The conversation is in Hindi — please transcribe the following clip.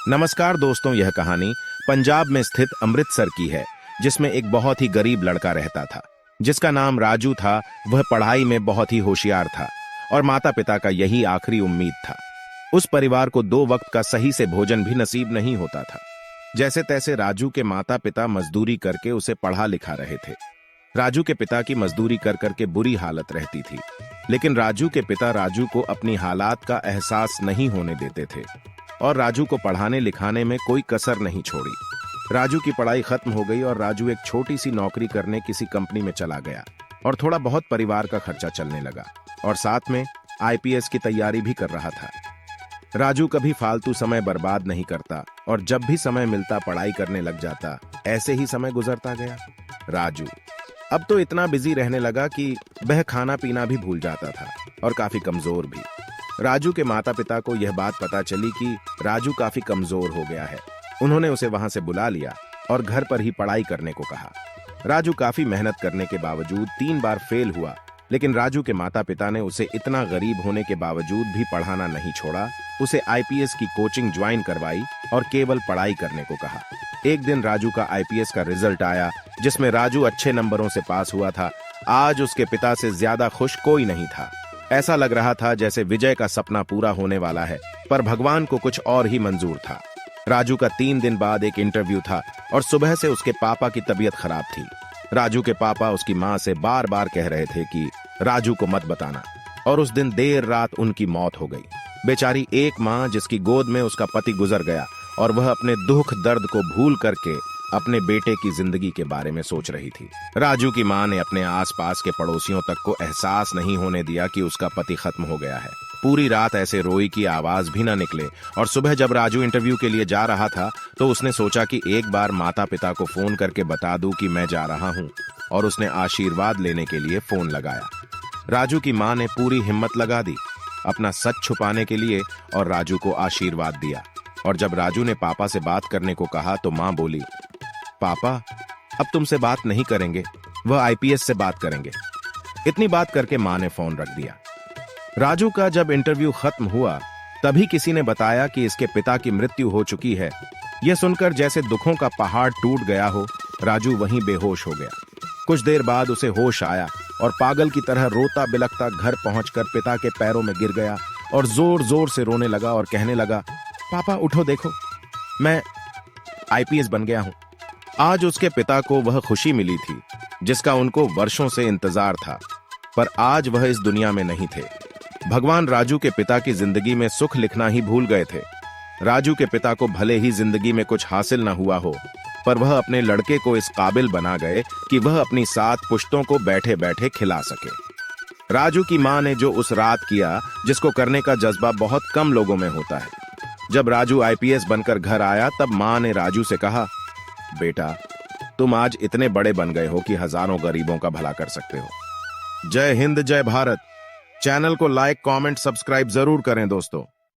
नमस्कार दोस्तों, यह कहानी पंजाब में स्थित अमृतसर की है, जिसमें एक बहुत ही गरीब लड़का रहता था जिसका नाम राजू था। वह पढ़ाई में बहुत ही होशियार था और माता पिता का यही आखिरी उम्मीद था। उस परिवार को 2 वक्त का सही से भोजन भी नसीब नहीं होता था। जैसे तैसे राजू के माता पिता मजदूरी करके उसे पढ़ा लिखा रहे थे। राजू के पिता की मजदूरी कर करके बुरी हालत रहती थी, लेकिन राजू के पिता राजू को अपनी हालात का एहसास नहीं होने देते थे और राजू को पढ़ाने लिखाने में कोई कसर नहीं छोड़ी। राजू की पढ़ाई खत्म हो गई और राजू एक छोटी सी नौकरी करने किसी कंपनी में चला गया और थोड़ा बहुत परिवार का खर्चा चलने लगा और साथ में आईपीएस की तैयारी भी कर रहा था। राजू कभी फालतू समय बर्बाद नहीं करता और जब भी समय मिलता पढ़ाई करने लग जाता। ऐसे ही समय गुजरता गया। राजू अब तो इतना बिजी रहने लगा कि वह खाना पीना भी भूल जाता था और काफी कमजोर भी। राजू के माता पिता को यह बात पता चली कि राजू काफी कमजोर हो गया है। उन्होंने उसे वहां से बुला लिया और घर पर ही पढ़ाई करने को कहा। राजू काफी मेहनत करने के बावजूद 3 बार फेल हुआ, लेकिन राजू के माता पिता ने उसे इतना गरीब होने के बावजूद भी पढ़ाना नहीं छोड़ा। उसे आईपीएस की कोचिंग ज्वाइन करवाई और केवल पढ़ाई करने को कहा। एक दिन राजू का आईपीएस का रिजल्ट आया, जिसमें राजू अच्छे नंबरों से पास हुआ था। आज उसके पिता से ज्यादा खुश कोई नहीं था। ऐसा लग रहा था जैसे विजय का सपना पूरा होने वाला है, पर भगवान को कुछ और ही मंजूर था। राजू का 3 दिन बाद एक इंटरव्यू था और सुबह से उसके पापा की तबीयत खराब थी। राजू के पापा उसकी माँ से बार बार कह रहे थे कि राजू को मत बताना, और उस दिन देर रात उनकी मौत हो गई। बेचारी एक माँ जिसकी गोद में उसका पति गुजर गया और वह अपने दुख दर्द को भूल करके अपने बेटे की जिंदगी के बारे में सोच रही थी। राजू की मां ने अपने आसपास के पड़ोसियों तक को एहसास नहीं होने दिया कि उसका पति खत्म हो गया है। पूरी रात ऐसे रोई की आवाज भी न निकले और सुबह जब राजू इंटरव्यू के लिए जा रहा था तो उसने सोचा कि एक बार माता पिता को फोन करके बता दूं कि मैं जा रहा हूं, और उसने आशीर्वाद लेने के लिए फोन लगाया। राजू की मां ने पूरी हिम्मत लगा दी अपना सच छुपाने के लिए और राजू को आशीर्वाद दिया। और जब राजू ने पापा से बात करने को कहा तो मां बोली, पापा अब तुमसे बात नहीं करेंगे, वह आईपीएस से बात करेंगे। इतनी बात करके मां ने फोन रख दिया। राजू का जब इंटरव्यू खत्म हुआ तभी किसी ने बताया कि इसके पिता की मृत्यु हो चुकी है। यह सुनकर जैसे दुखों का पहाड़ टूट गया हो, राजू वहीं बेहोश हो गया। कुछ देर बाद उसे होश आया और पागल की तरह रोता बिलखता घर पहुंचकर पिता के पैरों में गिर गया और जोर जोर से रोने लगा और कहने लगा, पापा उठो, देखो मैं आईपीएस बन गया हूं। आज उसके पिता को वह खुशी मिली थी जिसका उनको वर्षों से इंतजार था, पर आज वह इस दुनिया में नहीं थे। भगवान राजू के पिता की जिंदगी में सुख लिखना ही भूल गए थे। राजू के पिता को भले ही जिंदगी में कुछ हासिल न हुआ हो, पर वह अपने लड़के को इस काबिल बना गए कि वह अपनी 7 पुश्तों को बैठे बैठे खिला सके। राजू की मां ने जो उस रात किया, जिसको करने का जज्बा बहुत कम लोगों में होता है। जब राजू आईपीएस बनकर घर आया तब मां ने राजू से कहा, बेटा तुम आज इतने बड़े बन गए हो कि हजारों गरीबों का भला कर सकते हो। जय हिंद, जय भारत। चैनल को लाइक, कमेंट, सब्सक्राइब जरूर करें दोस्तों।